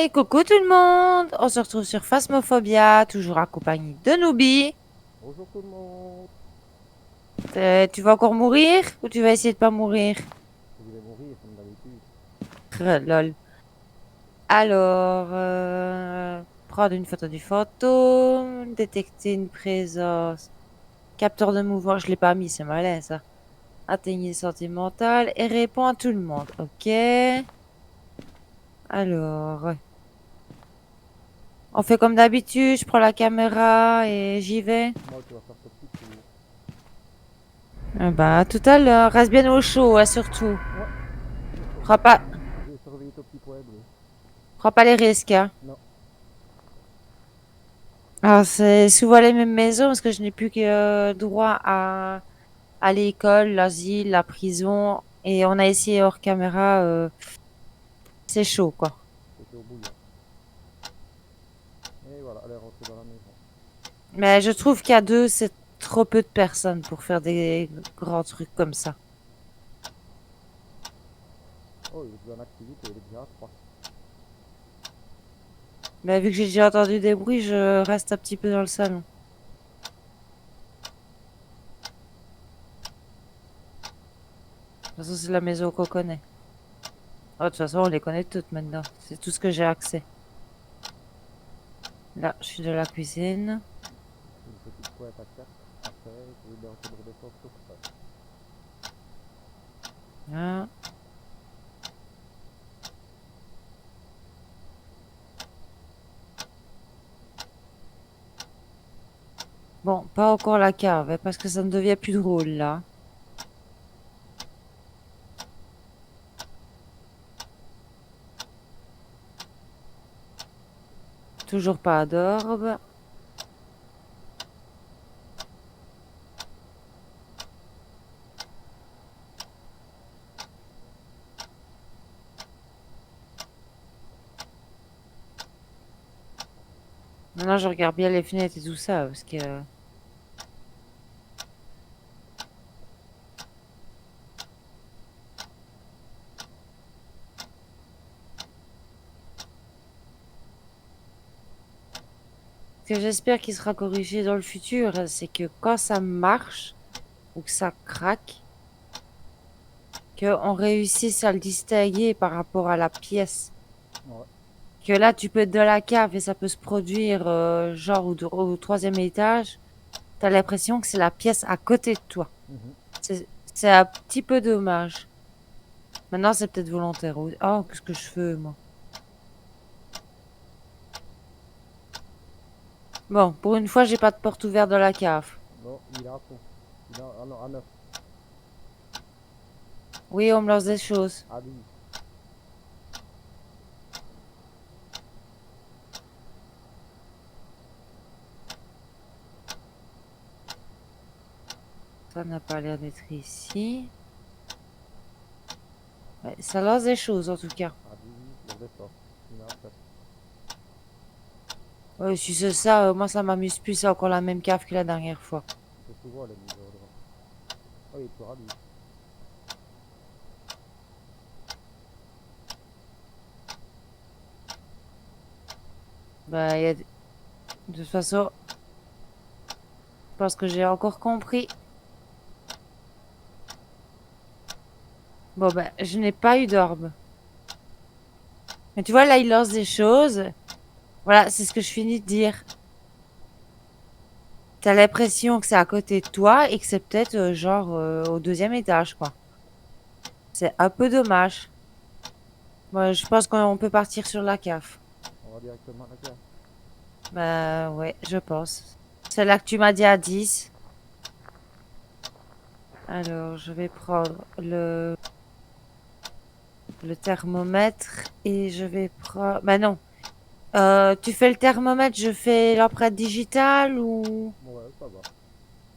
Hey, coucou tout le monde! On se retrouve sur Phasmophobia, toujours accompagné de Noobi. Bonjour tout le monde. Tu vas encore mourir ou tu vas essayer de pas mourir? Je vais mourir comme d'habitude. Lol. Alors, prendre une photo du fantôme, détecter une présence, capteur de mouvement, je l'ai pas mis, c'est malin ça. Atteignez santé mentale et répond à tout le monde. Ok. Alors, on fait comme d'habitude, je prends la caméra et j'y vais. Moi, tu vas faire ce petit tour. Ah bah, à tout à l'heure, reste bien au chaud, hein, surtout. Ouais, Prends pas, je vais surveiller ton petit poids bleu. prends pas les risques, hein. Non, Alors, c'est souvent les mêmes maisons parce que je n'ai plus que droit à l'école, l'asile, la prison. Et on a essayé hors caméra, c'est chaud, quoi. c'était au bouillon. Et voilà, elle est rentrée dans la maison. Mais je trouve qu'à deux, c'est trop peu de personnes pour faire des grands trucs comme ça. Oh, il est déjà en activité, il est déjà à 3. Mais vu que j'ai déjà entendu des bruits, je reste un petit peu dans le salon. De toute façon, c'est la maison qu'on connaît. Oh, de toute façon, on les connaît toutes maintenant. C'est tout ce que j'ai accès. Là, je suis de la cuisine. Une petite pointe à 4. Après, je vais bientôt redescendre sur ça. Là. Bon, pas encore la cave, hein, parce que ça ne devient plus drôle là. Toujours pas d'orbe. Maintenant, je regarde bien les fenêtres et tout ça, parce que... Ce que j'espère qu'il sera corrigé dans le futur, c'est que quand ça marche, ou que ça craque, qu'on réussisse à le distinguer par rapport à la pièce. Ouais. Que là, tu peux être dans la cave et ça peut se produire, genre au troisième étage. T'as l'impression que c'est la pièce à côté de toi. Mhm. C'est un petit peu dommage. Maintenant, c'est peut-être volontaire. Oh, qu'est-ce que je fais, moi? Bon, pour une fois, j'ai pas de porte ouverte dans la cave. Non, il est à fond. Il est à, non, à 9. Oui, on me lance des choses. À 10. Ça n'a pas l'air d'être ici. Ouais, ça lance des choses, en tout cas. À 10, il redescend. Il est à 7. Ouais, si c'est ça, moi, ça m'amuse plus. C'est encore la même cave que la dernière fois. C'est souvent les niveaux devant. Oh, il est toujours à 10. Bah, de toute façon, je pense que j'ai encore compris. Bon, ben, je n'ai pas eu d'orbe. Mais tu vois, là, il lance des choses. Voilà, c'est ce que je finis de dire. T'as l'impression que c'est à côté de toi et que c'est peut-être genre au deuxième étage, quoi. C'est un peu dommage. Moi, je pense qu'on peut partir sur la cave. On va directement à la cave. Bah ouais, je pense. C'est là que tu m'as dit à 10. Alors, je vais prendre le thermomètre et je vais prendre... Bah non. Tu fais le thermomètre, je fais l'empreinte digitale ou... Ouais, ça va.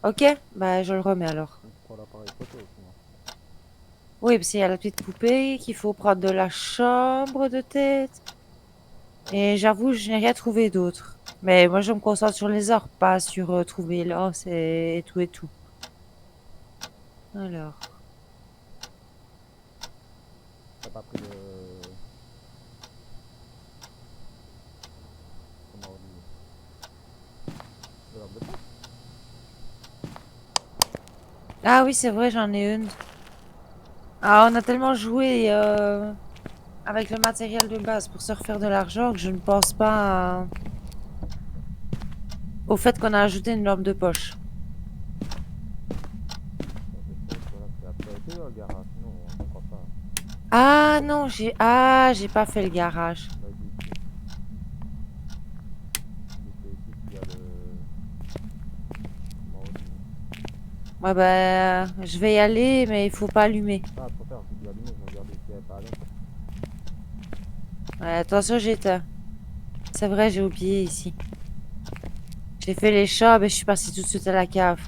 Ok, bah je le remets alors. Je prends l'appareil photo sinon. Oui, parce qu'il y a la petite poupée qu'il faut prendre de la chambre de tête. Ouais. Et j'avoue, je n'ai rien trouvé d'autre. Mais moi, je me concentre sur les arbres, pas sur trouver l'os et tout et tout. Alors, T'as pas pris le. Ah oui, c'est vrai, j'en ai une. Ah, on a tellement joué avec le matériel de base pour se refaire de l'argent que je ne pense pas au fait qu'on a ajouté une lampe de poche. Ça, c'est chouette, voilà. Et après, été dans le garage, non, je crois pas. Ah non, j'ai pas fait le garage. Vas-y, ici. C'est ici qu'il y a le. Comment on dit? Ouais, bah, je vais y aller, mais il faut pas allumer. Ah, trop tard, j'ai dû allumer, je regardais s'il n'y avait pas la lampe. Ouais, attention, j'éteins. C'est vrai, j'ai oublié ici. J'ai fait les chats, mais je suis partie tout de suite à la cave.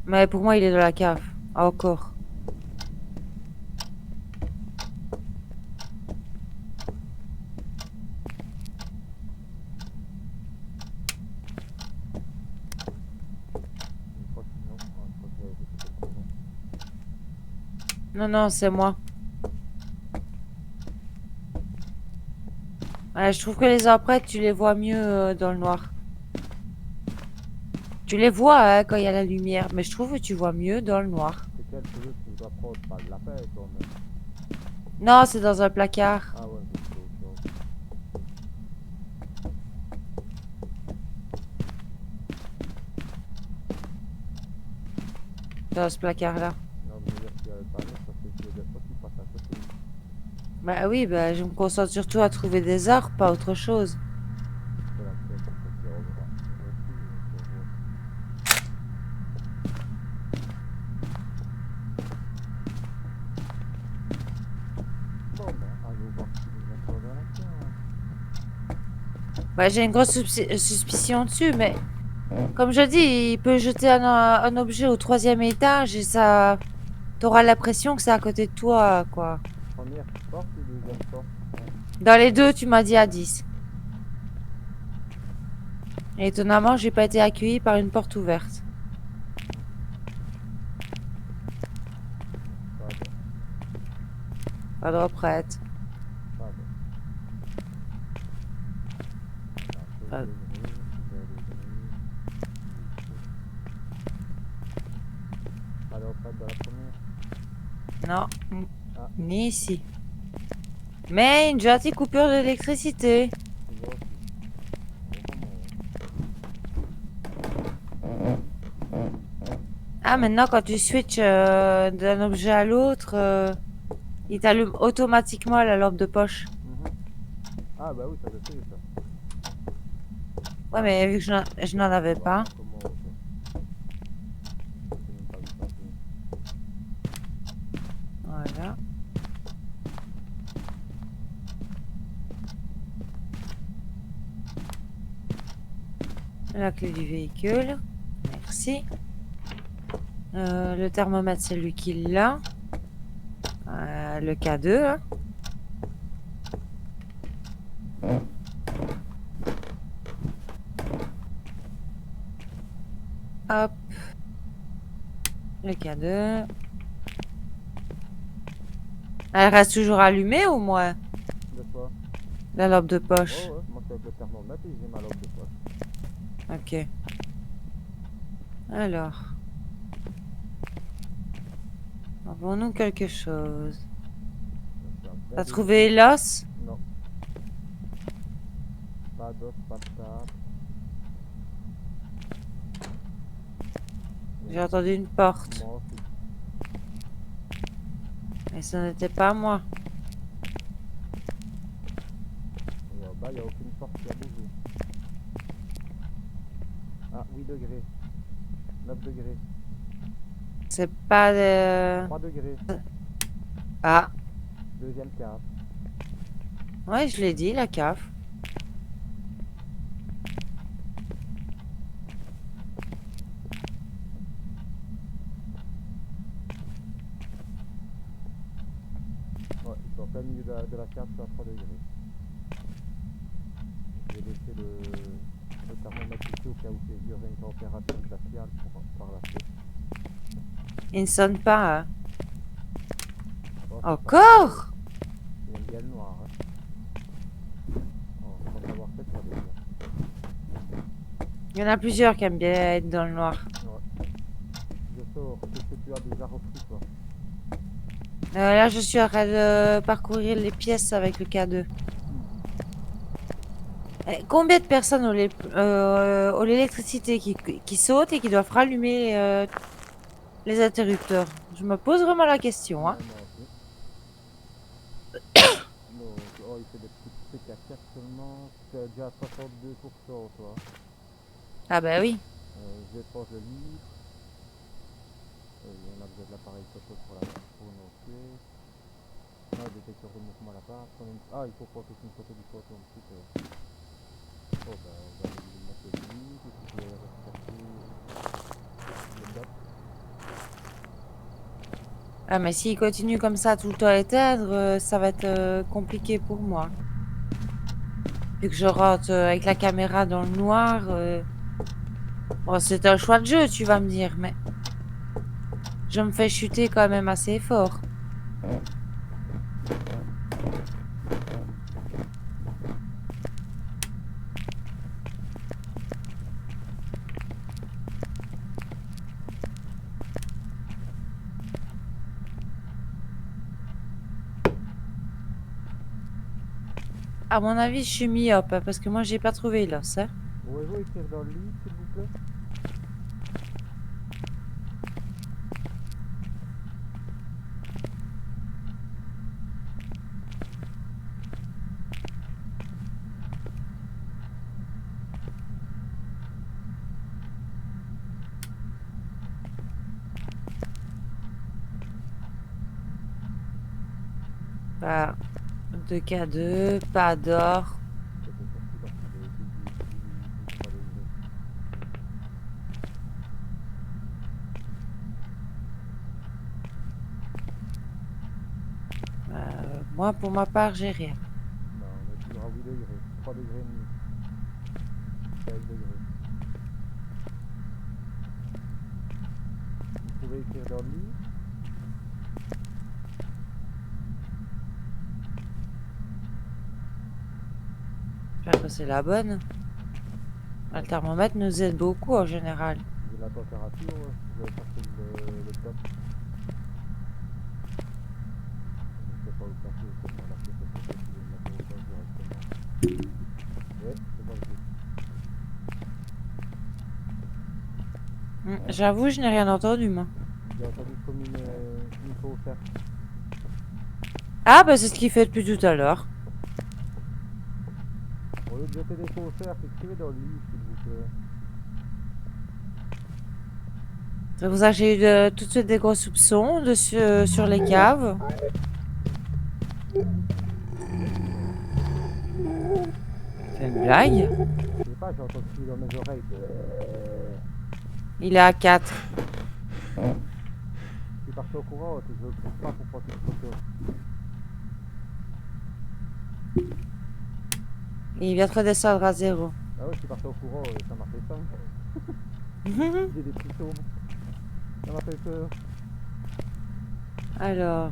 Mais pour moi, il est dans la cave. Ah, encore. Je crois que non, je crois que j'avais fait quelque chose. Non, non, c'est moi. Ouais, je trouve que les empreintes, tu les vois mieux dans le noir. Tu les vois hein, quand il y a la lumière, mais je trouve que tu vois mieux dans le noir. C'est quel cheveu que je dois prendre? Pas de la paix, quand même. Non, c'est dans un placard. Ah ouais, c'est autre chose. Dans ce placard-là. Non, mais dire qu'il n'y avait pas de parce que je des fois qui passent à côté. Bah oui, bah, je me concentre surtout à trouver des arbres, pas autre chose. C'est la clé pour que tu reverras. Merci, pour voir. Bon, ben, allons voir ce qu'il nous accorde à la carte. Bah, j'ai une grosse suspicion dessus, mais comme je dis, il peut jeter un objet au troisième étage et ça... T'auras l'impression que c'est à côté de toi, quoi. Première porte ou deuxième porte? Dans les deux, tu m'as dit à 10. Et étonnamment, j'ai pas été accueillie par une porte ouverte. Pardon, Pas de reprête. pardon. Ah, chose Pas- de gris, couvert de gris. Pas de reprête dans la première? Non, Ah, ni ici. Mais une gentille coupure d'électricité. tu vois aussi. Au moment. Ah, maintenant, quand tu switches d'un objet à l'autre, il t'allume automatiquement la lampe de poche. Ah, bah oui, ça je sais, ça. Ouais, Ah, mais vu que je n'en avais bah, pas. comment on fait? J'ai même pas vu passer. Voilà. La clé du véhicule. Merci. Le thermomètre, c'est lui qui l'a. Le K2. Hein. Hop. Le K2. Elle reste toujours allumée au moins, De quoi? la lampe de Oh, poche. ouais, moi je suis avec le thermomètre et j'ai ma lampe de poche. Ok. Alors, avons-nous quelque chose? Je suis en T'as train de- trouvé l'os? Non, pas d'os, pas de table. J'ai entendu une porte. Moi aussi. Et ce n'était pas moi. Et en bas, il n'y a aucune porte qui a bougé. Ah, 8 degrés. 9 degrés. C'est pas de... 3 degrés. Ah, Deuxième cave. ouais, je l'ai dit, la cave. Ouais, ils sont en plein milieu de la cave, c'est à 3 degrés. Je vais laisser le thermomètre ici au cas où il y aurait une température glaciale par la suite. Il ne sonne pas, hein. Oh, c'est pas- Encore? Il aime bien le noir. Hein. Oh, sans savoir fait, ça déjà. Il y en a plusieurs qui aiment bien être dans le noir. Ouais. Je sors. Qu'est-ce que tu as déjà repris, toi? Là, je suis en train de parcourir les pièces avec le K2. Combien de personnes ont l'électricité qui saute et qui doivent rallumer les interrupteurs? Je me pose vraiment la question, hein. Ouais, moi aussi. Donc, oh, il fait des petits trucs à 4 seulement. Tu es déjà à 62%, toi. Ah bah oui. Je vais prendre le livre. On a besoin de l'appareil photo pour nos pieds. Ah, le détecteur de mouvement là-bas. Ah, il faut prendre aussi une photo du photo ensuite. Oh, bah, on va lui mettre le livre. Et puis, je vais rechercher le dot. Ah mais s'il continue comme ça tout le temps à éteindre, ça va être compliqué pour moi. Vu que je rentre avec la caméra dans le noir. Bon, c'est un choix de jeu, tu vas me dire, mais je me fais chuter quand même assez fort. À mon avis, je suis myope, hein, parce que moi, j'ai pas trouvé l'os, hein. Pouvez-vous écrire dans le livre, s'il vous plaît? Bah, 2K2, pas d'or. C'est pour celui-là qui est du 3 degrés. Moi, pour ma part, j'ai rien. Bah, on est toujours à 8 degrés. 3 degrés et demi. 16 degrés. Vous pouvez écrire dans le livre? J'espère que c'est la bonne. Le thermomètre nous aide beaucoup en général. De la température, ouais. Vous avez cherché le top. Je ne sais pas où chercher, comment la pièce est faite, si vous le mettez au top directement. Ouais, c'est bon, J'avoue, je n'ai rien entendu, moi. j'ai entendu comme une faux faire. Ah, bah c'est ce qu'il fait depuis tout à l'heure. Au lieu de jeter des faux fers, écrivez dans le livre, s'il vous plaît. C'est pour ça que j'ai eu tout de suite des gros soupçons sur les caves. C'est une blague. Je sais pas, j'ai entendu dans mes oreilles. Il est à 4. Je suis parti au courant, je ne le trouve pas pour prendre une photo. Il vient de redescendre à 0. Ah ouais, je suis parti au courant, ça m'a fait ça. J'ai des frissons. Ça m'a fait peur. Alors,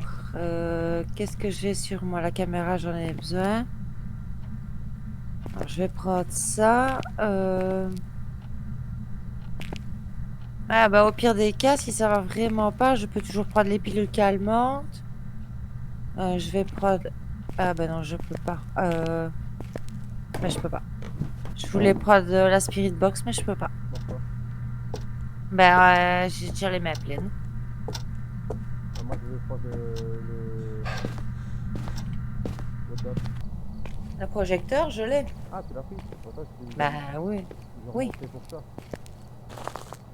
qu'est-ce que j'ai sur moi? La caméra, j'en ai besoin. Alors, je vais prendre ça. Ah bah au pire des cas, si ça va vraiment pas, je peux toujours prendre les pilules calmantes. Je vais prendre... Ah bah non, je peux pas. Mais je peux pas. Je voulais prendre la Spirit Box, mais je peux pas. Pourquoi? Ben, j'ai déjà les mains pleines. Moi, je vais prendre le dot. Le projecteur, je l'ai. Ah, tu l'as pris? C'est pour ça que je Bah oui. ils ont Oui. remonté pour ça.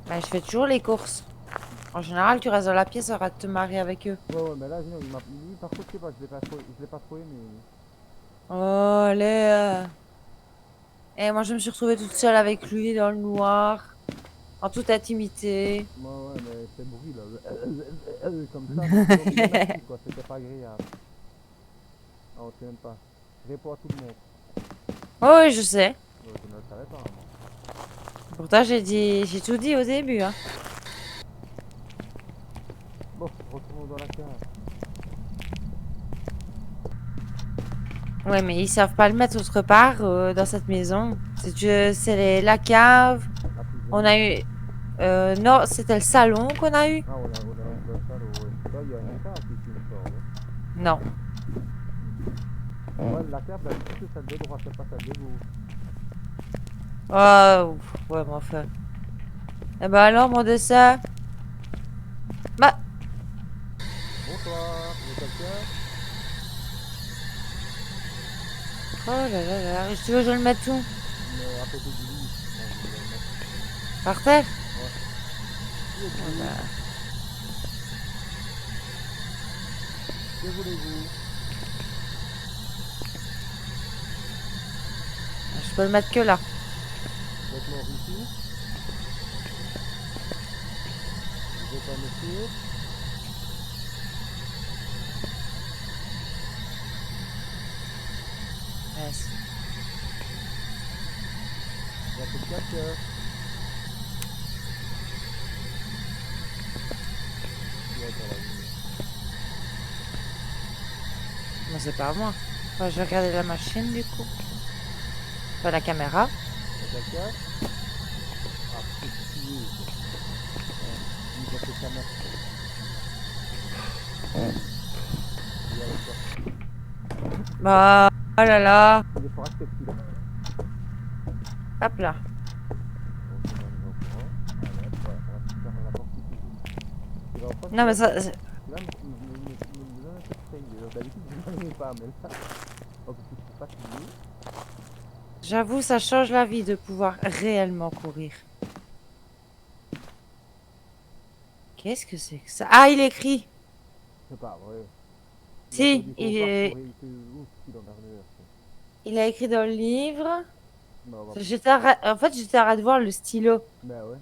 Bah je fais toujours les courses. En général, tu restes dans la pièce, arrête de te marier avec eux. Ouais, ouais, mais là, non, lui, par contre, je sais pas, je l'ai pas trop aimé. Oh, allez. Et moi, je me suis retrouvée toute seule avec lui dans le noir, en toute intimité. Ouais, ouais, mais ces bruits là, comme ça, c'est problématique, quoi, c'était pas agréable. Ah, on sait même pas. Je réponds à tout le monde. Oh, oui, je sais. Ouais, je ne le savais pas, moi. Pourtant, j'ai tout dit au début, hein. Bon, retournons dans la cave. Ouais, mais ils savent pas le mettre autre part dans cette maison. C'est la cave, On a eu... non, c'était le salon qu'on a eu. Ah, on a un peu ça, ouais. Là, il y a un écart qui filme ça, ouais. Non. Ouais, la carte, d'habitude, c'est celle de droite, c'est pas celle de gauche. Oh, ouais, mon frère. Eh ben alors, mon dessin. Bah, Bonsoir, il y a quelqu'un? oh là là là. Tu veux que je le mette où? À côté du lit. Bon, je vais le mettre. Par terre? Ouais. Qui Oh êtes-vous? bah, Que voulez-vous? je peux le mettre que là. Vous êtes mort ici? Vous êtes un monsieur? Yes. Y a-t-il quelqu'un? Qui est dans la nuit? Moi, c'est pas moi. Enfin, je vais regarder la machine, du coup. Pas la caméra. Y a quelqu'un? Ah, c'est qui est, quoi. Il va se caméra. Il y a quoi? Bah, oh là là. Il est fort accepté, là. Hop là. Bon, c'est dans les endroits. Allez, hop, ouais, on va se fermer la porte tout de suite. Tu vas pas, Non, mais ça... là, me donne un peu de frayeur. D'habitude, je n'arrive pas, mais là, oh, parce que je suis fatigué. J'avoue, ça change la vie de pouvoir réellement courir. Qu'est-ce que c'est que ça? Ah, il écrit. C'est pas vrai. Il a pas Si, dit qu'on part pour éviter ouf, qu'il en a l'air. il a écrit dans le livre. Non, on va... En fait, j'étais en train de voir le stylo. Ben ouais.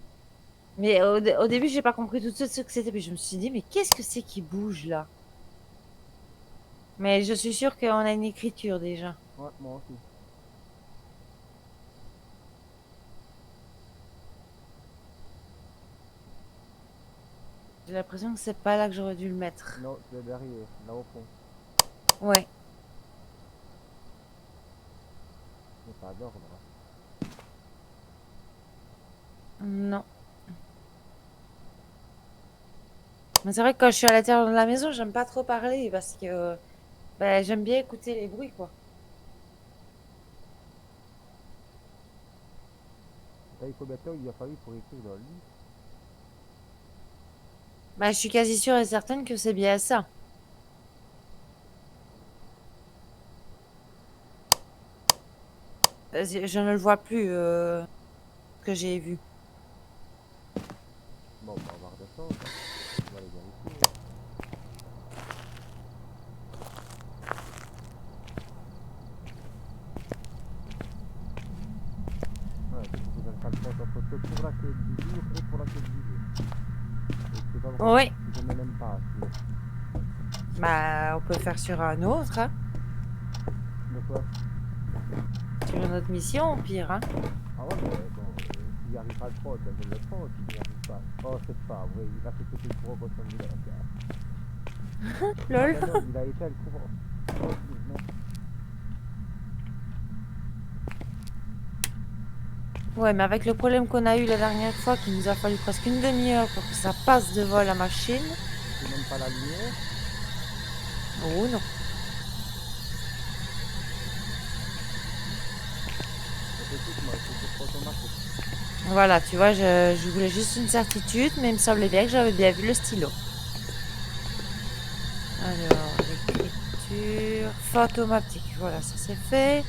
Mais au début, j'ai pas compris tout de suite ce que c'était. Puis je me suis dit, mais qu'est-ce que c'est qui bouge là? Mais je suis sûre qu'on a une écriture déjà. Ouais, moi aussi. J'ai l'impression que c'est pas là que j'aurais dû le mettre. Non, c'est derrière, là au fond. Ouais. Il n'y a pas d'ordre. Hein. Non. Mais c'est vrai que quand je suis à l'intérieur de la maison, j'aime pas trop parler parce que ben, j'aime bien écouter les bruits, quoi. Là, il faut bien il a fallu pour écrire dans le lit. Ben, je suis quasi sûre et certaine que c'est bien ça. Je ne le vois plus, que j'ai vu. Bon, on va voir de ça. On va aller vérifier. Ouais, c'est pour que je fasse prendre en photo pour la queue du jour et pour la queue du jour. Et je sais pas pourquoi Oui. je ne l'aime pas. Bah, on peut faire sur un autre, hein. De quoi? Sur une autre mission, au pire, hein. Ah ouais, mais bon, s'il n'y arrive pas le prendre, ben je le prends. S'il n'y arrive pas. Oh, c'est pas vrai. Là, c'est que c'est pour reconnaître la carte. Ah Lol. ben non, il a été le courant. Oh, excuse-moi. Ouais, mais avec le problème qu'on a eu la dernière fois, qu'il nous a fallu presque une demi-heure pour que ça passe devant la machine. C'est même pas la lumière. Oh non. Écoute-moi, c'est pour automatique. Voilà, tu vois, je voulais juste une certitude, mais il me semblait bien que j'avais bien vu le stylo. Alors, l'écriture, photomatique, voilà, ça c'est fait.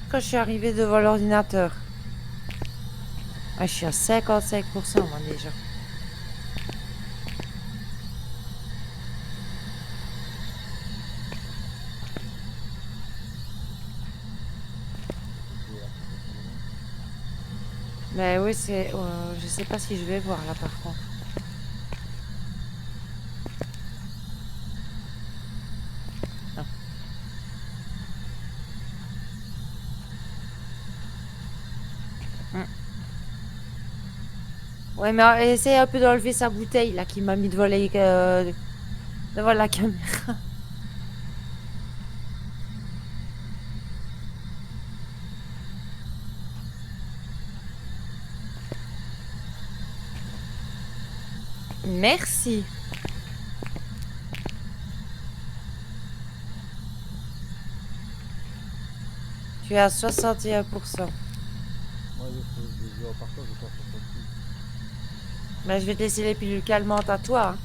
Quand je suis arrivée devant l'ordinateur, ah, je suis à 55% moi déjà. Mais oui, c'est, je sais pas si je vais voir là par contre. Non. Ouais, mais essaye un peu d'enlever sa bouteille, là, qui m'a mis devant la caméra. Merci. Tu es à 61%. Moi, je dis en partant, je pense que c'est Bah, je vais te laisser les pilules calmantes à toi, hein.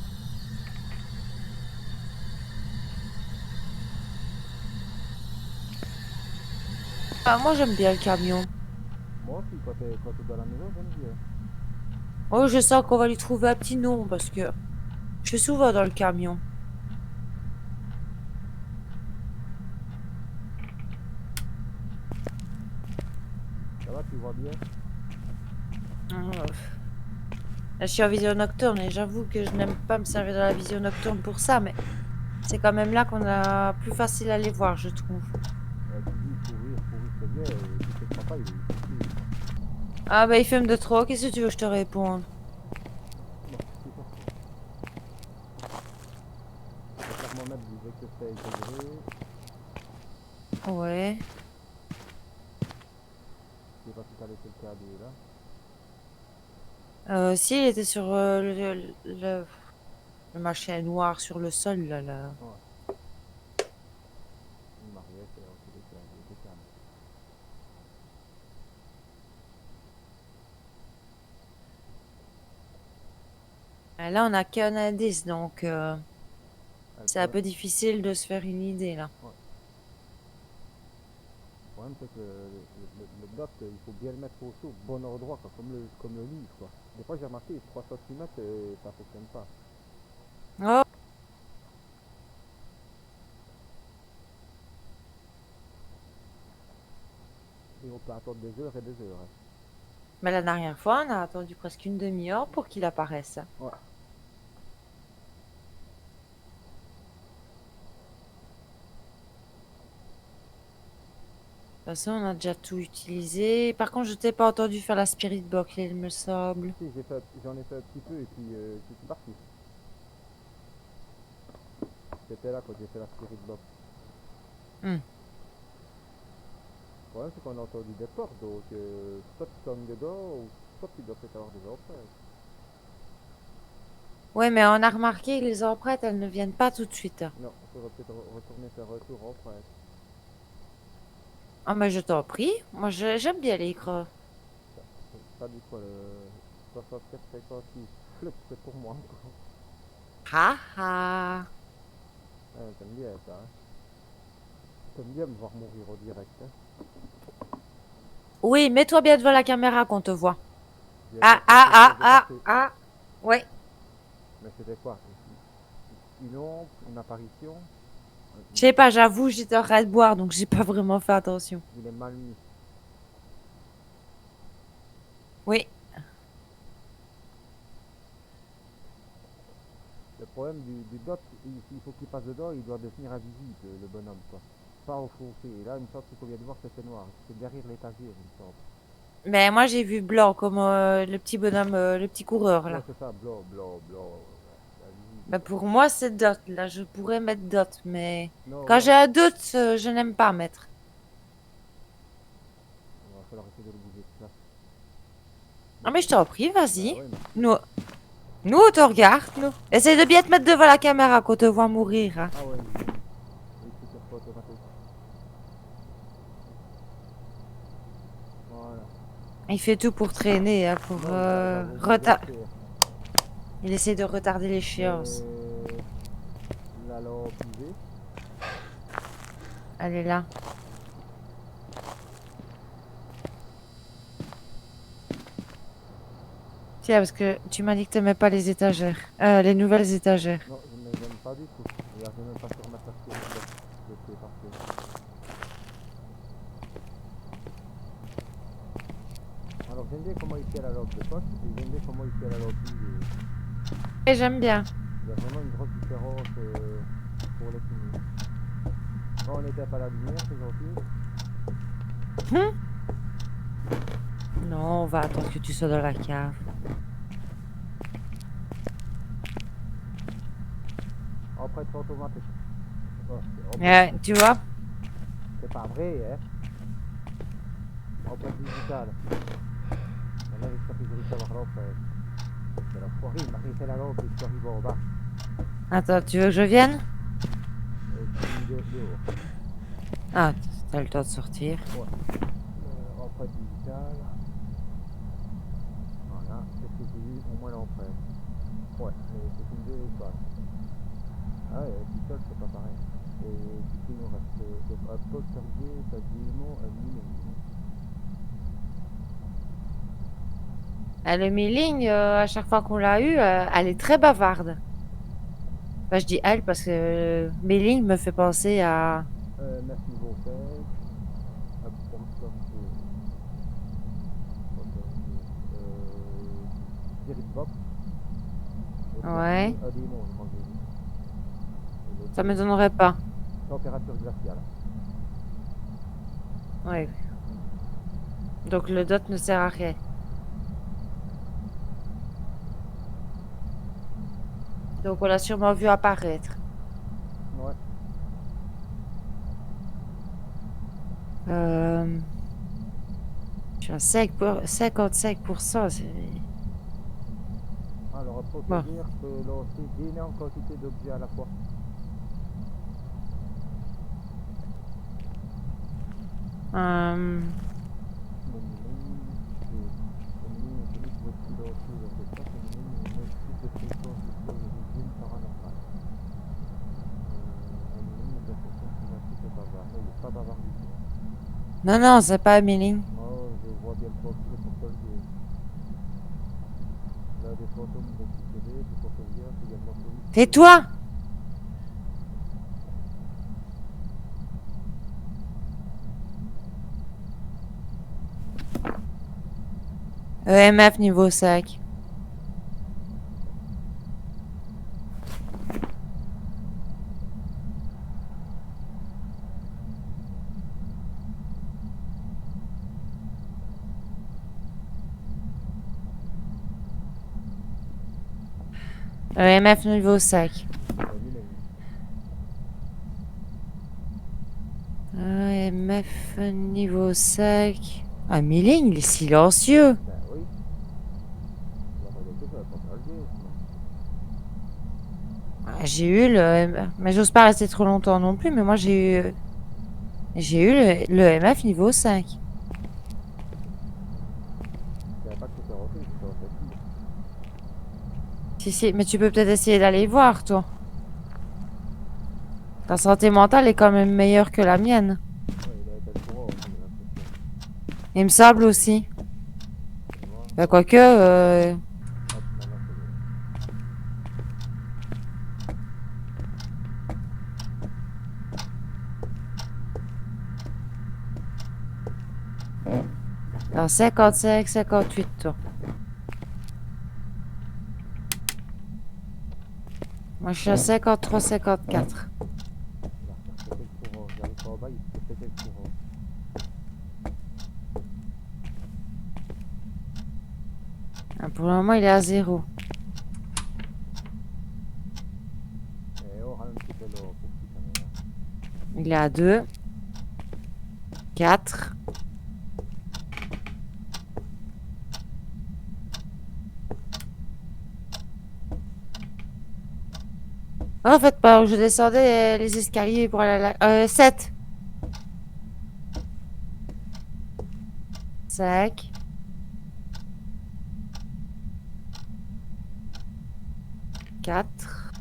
Ah, moi, j'aime bien le camion. moi aussi, quand t'es dans la maison, j'aime bien. Oh, je sens qu'on va lui trouver un petit nom parce que je suis souvent dans le camion. Ça va, tu vois bien? Là, je suis en vision nocturne et j'avoue que je n'aime pas me servir de la vision nocturne pour ça, mais c'est quand même là qu'on a plus facile à les voir, je trouve. Tu dis courir, c'est bien, et si tu ne crois pas, il suffit. Ah, bah, il fume de trop. Qu'est-ce que tu veux que je te réponde? Non, c'est pas ça. Le thermomètre disait que c'était intégré. Ouais. Je sais pas si t'as laissé le cadeau là. Si, il était sur le machin noir sur le sol, là. Ouais, une mariette, en tous les cas, il était calme. Ah, là, on a qu'un indice, donc Ah, c'est un peu difficile de se faire une idée, là. ouais. Le problème, c'est que le dot, il faut bien le mettre au chaud, au bon endroit, quoi, comme le livre, quoi. Des fois, j'ai remarqué, 3 centimètres, ça fonctionne pas. Oh, Et on peut attendre des heures et des heures, hein. mais la dernière fois, on a attendu presque une demi-heure pour qu'il apparaisse. Ouais. De toute façon, on a déjà tout utilisé. Par contre, je t'ai pas entendu faire la spirit box, il me semble. Si, j'en ai fait un petit peu et puis je suis parti. C'était là quand j'ai fait la spirit box. Hmm. Le problème, c'est qu'on a entendu des portes, donc soit tu sonnes dedans, ou soit tu dois peut-être avoir des empreintes. Ouais, mais on a remarqué que les empreintes, elles ne viennent pas tout de suite. Non, il faudrait peut-être retourner faire un tour empreinte. Ah, mais je t'en prie. Moi, j'aime bien les gras. Ça dit quoi, le 64-56 flip, c'est pour moi, quoi. Ha ha. Ouais, t'aimes bien ça, hein. T'aimes bien me voir mourir au direct, hein. Oui, mets-toi bien devant la caméra qu'on te voit. Bien Ah, sûr, ah, quelque ah, chose de ah, passé. ah. Ouais. Mais c'était quoi? Une ombre, une apparition? Je sais pas, j'avoue, j'étais en train de boire, donc j'ai pas vraiment fait attention. Il est mal mis. Oui. Le problème du dot, il faut qu'il passe dedans, il doit devenir invisible, le bonhomme, quoi. Pas enfoncé. Et là, il me semble qu'on vient de voir que c'était noir. C'est derrière l'étagère, il me semble. Mais moi, j'ai vu blanc comme le petit bonhomme, le petit coureur, Ouais, là. c'est ça, blanc, blanc, blanc. C'est Bah, invisible. pour moi, c'est dot. Là, je pourrais mettre dot, mais Non, quand ouais, j'ai un doute, je n'aime pas mettre. il va falloir essayer de le bouger tout ça. Ah, Bon, mais je t'en prie, bah vas-y. ouais, merci. Nous, nous, on te regarde, nous. Essaye de bien te mettre devant la caméra qu'on te voit mourir, hein. Ah ouais, oui, c'est pas automatique. Voilà. Il fait tout pour traîner, hein, pour Non, il va retard. le faire. Il essaie de retarder l'échéance. Mais la lampe UV, Elle est là. Tiens, parce que tu m'as dit que t'aimais pas les étagères. Les nouvelles étagères. non, je ne les aime pas du tout. Regarde, j'ai même pas sur ma facture. Je sais parfait. Alors j'aime bien comment il fait la lampe de poste et j'aime bien comment il fait la lampe UV. Et j'aime bien. Il y a vraiment une grosse différence pour les fumées. Quand on n'était pas à la lumière, c'est gentil. Non, on va attendre que tu sois dans la cave. Empreinte automatique. Oh, empreinte- Tu vois? c'est pas vrai, hein. Empreinte digitale. Là, j'espère que j'ai réussi à avoir l'empreinte. Mais la foirée, il m'a arrêté la lampe et je suis arrivé en bas. Attends, tu veux que je vienne? Je suis dehors. Ah, t'as le temps de sortir. Ouais. Empreinte digitale. Voilà, qu'est-ce que j'ai eu? Au moins l'empreinte. Ouais, mais c'est une vieille étoile. Ah ouais, tout seul, c'est pas pareil. Et qu'est-ce qu'il nous reste? Donc, un poste arrivé, ça dit le nom, un mini. Le Mailing, à chaque fois qu'on l'a eu, elle est très bavarde. Enfin, je dis elle parce que Mailing me fait penser à... Neuf niveau 5. Un prompteur Spirit Box. Et Ouais, puis un démon, je crois que j'ai dit. Et le ça démon, m'étonnerait pas. température glaciale. Ouais. Donc le dot ne sert à rien. Donc on l'a sûrement vu apparaître. Ouais. Euh, je suis à 55%. Alors, un Bon. protégé peut lancer d'énormes quantités d'objets à la fois. Euh, Pas bavard du tout. Non, non, c'est pas Mailing. Oh, je vois bien le profil pour toi le dire. Là, des fantômes de sécurité, des photographes, également police. Tais-toi! EMF niveau 5. EMF niveau 5. EMF niveau 5. Ah, Mailing, il est silencieux. Ben oui. La réalité, ça va pas mal dire. Ah, j'ai eu le... Mais j'ose pas rester trop longtemps non plus, mais moi j'ai eu... J'ai eu le EMF niveau 5. Je savais pas que c'était rentré, j'étais en fait. Si, si, mais tu peux peut-être essayer d'aller voir, toi. Ta santé mentale est quand même meilleure que la mienne. Ouais, il a été le courant, j'ai l'impression. Il me semble aussi. Tu vois, Bah, hop, quoique... hop, maintenant c'est bon. Dans 55, 58, toi. Moi, je suis à 53, 54. Il a refait le courant. J'arrive pas en bas, il se fait le courant. Ah, pour le moment, il est à 0. Et on rame un petit peu là, pour petit caméra. Il est à 2. 4. En fait, pas, je descendais les escaliers pour aller à la... 7. 5. 4.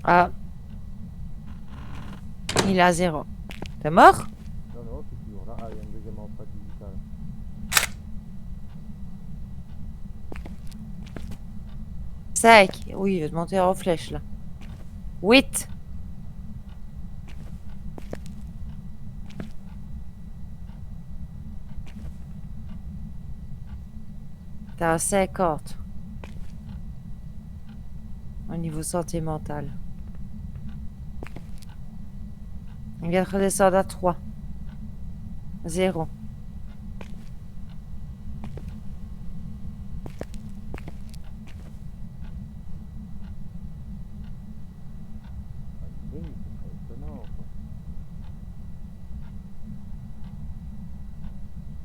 Ah, il est à 0. T'es mort? Non, non, c'est toujours là. Ah, il y a une deuxième empreinte digitale. 5. Oui, je vais te monter en flèche, là. 8. T'es à 50. au niveau santé mentale. Il vient de redescendre à 3. 0. Oui, ce serait étonnant, quoi.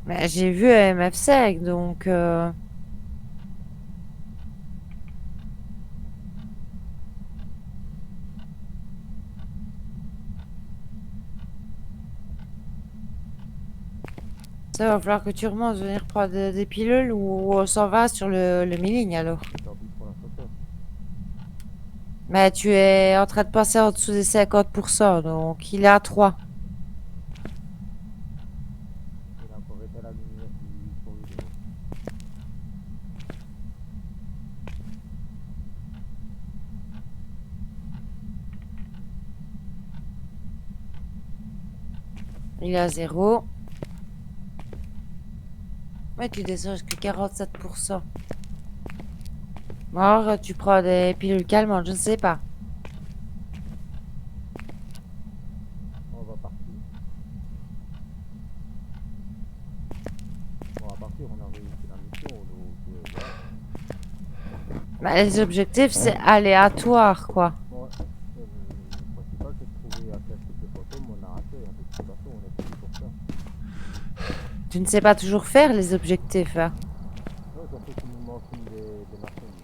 Mais j'ai vu MF5, donc... Ça va falloir que tu remontes, venir prendre des pilules ou on s'en va sur le milling alors. Tant pis pour la photo. Mais tu es en train de passer en dessous des 50%, donc il est à 3. Il a encore été à la lumière du corridor. Il est à 0. Mais tu descends jusqu'à 47%. Bon, alors tu prends des pilules calmantes, je ne sais pas. On va partir. On va partir, on a réussi la mission, donc voilà. Bah, les objectifs, c'est aléatoire, quoi. Bon, le principal, c'est de trouver à quel type de photo on a raté. De toute façon, on est payé pour ça. Tu ne sais pas toujours faire les objectifs, hein. Non, surtout qu'il nous manque une des machines.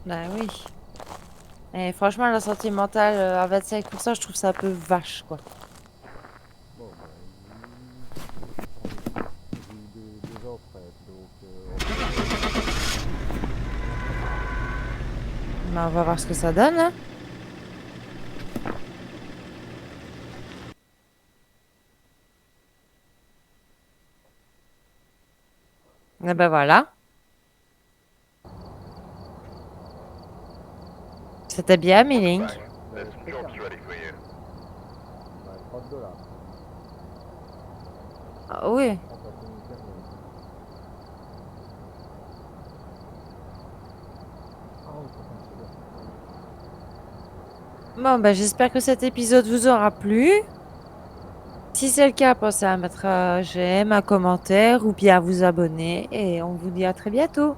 Bah oui. Et franchement, la santé mentale à 25%, je trouve ça un peu vache, quoi. Bon, ben, j'ai eu deux offres, donc on va Bah, on va voir ce que ça donne, hein. Et ben voilà. C'était bien, Milling. There's some jobs ready for you. $30. Ah oui. On passe une week-end. Ah oui, c'est Bon, ben j'espère que cet épisode vous aura plu. Si c'est le cas, pensez à mettre un j'aime, un commentaire ou bien à vous abonner. Et on vous dit à très bientôt.